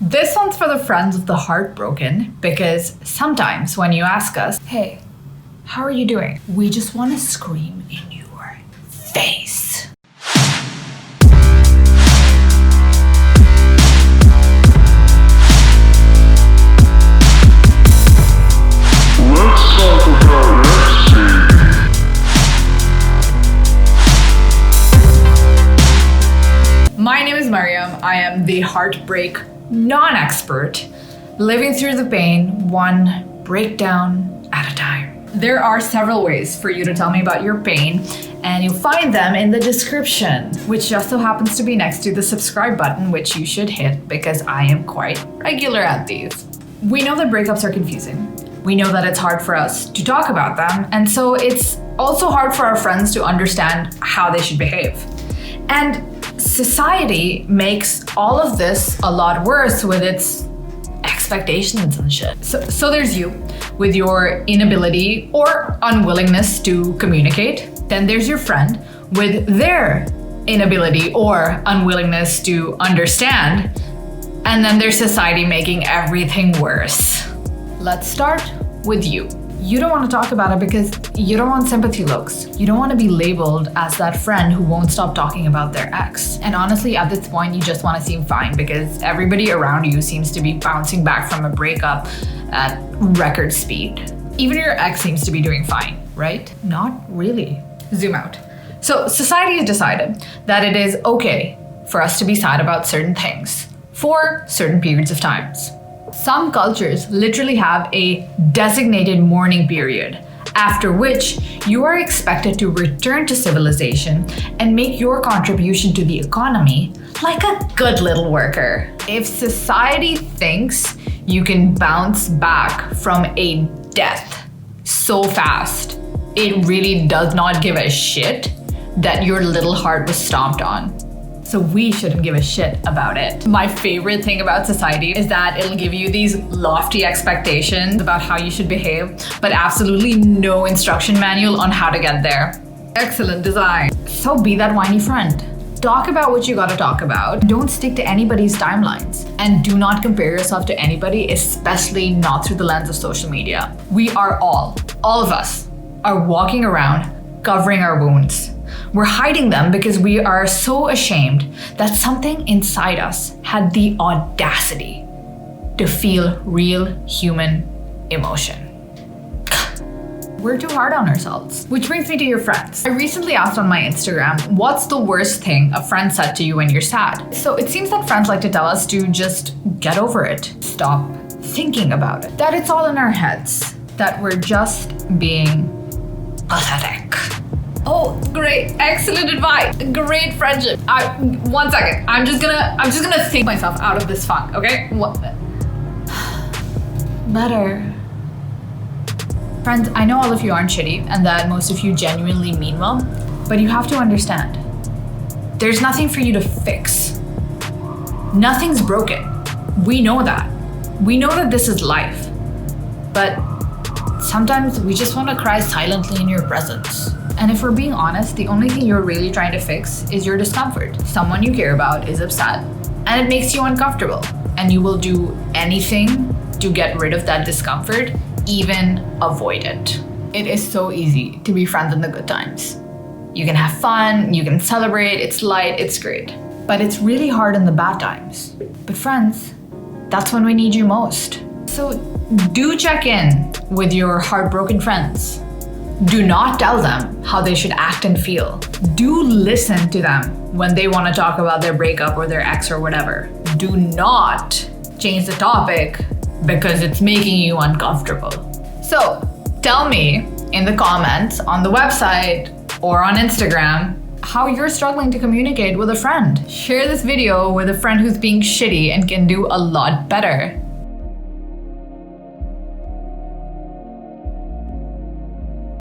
This one's for the friends of the heartbroken, because sometimes when you ask us, hey, how are you doing? We just want to scream in your face. Let's talk about Lexi. My name is Mariam. I am the heartbreak non-expert, living through the pain one breakdown at a time. There are several ways for you to tell me about your pain, and you'll find them in the description, which just so happens to be next to the subscribe button, which you should hit because I am quite regular at these. We know that breakups are confusing. We know that it's hard for us to talk about them, and so it's also hard for our friends to understand how they should behave. And society makes all of this a lot worse with its expectations and shit. So there's you with your inability or unwillingness to communicate. Then there's your friend with their inability or unwillingness to understand. And then there's society making everything worse. Let's start with you. You don't want to talk about it because you don't want sympathy looks. You don't want to be labeled as that friend who won't stop talking about their ex. And honestly, at this point, you just want to seem fine because everybody around you seems to be bouncing back from a breakup at record speed. Even your ex seems to be doing fine, right? Not really. Zoom out. So society has decided that it is okay for us to be sad about certain things for certain periods of times. Some cultures literally have a designated mourning period, after which you are expected to return to civilization and make your contribution to the economy like a good little worker. If society thinks you can bounce back from a death so fast, it really does not give a shit that your little heart was stomped on. So we shouldn't give a shit about it. My favorite thing about society is that it'll give you these lofty expectations about how you should behave, but absolutely no instruction manual on how to get there. Excellent design. So be that whiny friend. Talk about what you gotta talk about. Don't stick to anybody's timelines. And do not compare yourself to anybody, especially not through the lens of social media. We are all of us, are walking around covering our wounds. We're hiding them because we are so ashamed that something inside us had the audacity to feel real human emotion. We're too hard on ourselves. Which brings me to your friends. I recently asked on my Instagram, what's the worst thing a friend said to you when you're sad? So it seems that friends like to tell us to just get over it. Stop thinking about it. That it's all in our heads. That we're just being pathetic. Oh, great, excellent advice, great friendship. One second, I'm just gonna think myself out of this funk, okay? What? Better. Friends, I know all of you aren't shitty and that most of you genuinely mean well, but you have to understand, there's nothing for you to fix. Nothing's broken. We know that. We know that this is life, but sometimes we just want to cry silently in your presence. And if we're being honest, the only thing you're really trying to fix is your discomfort. Someone you care about is upset, and it makes you uncomfortable. And you will do anything to get rid of that discomfort, even avoid it. It is so easy to be friends in the good times. You can have fun, you can celebrate, it's light, it's great. But it's really hard in the bad times. But friends, that's when we need you most. So do check in with your heartbroken friends. Do not tell them how they should act and feel. Do listen to them when they want to talk about their breakup or their ex or whatever. Do not change the topic because it's making you uncomfortable. So tell me in the comments on the website or on Instagram how you're struggling to communicate with a friend. Share this video with a friend who's being shitty and can do a lot better.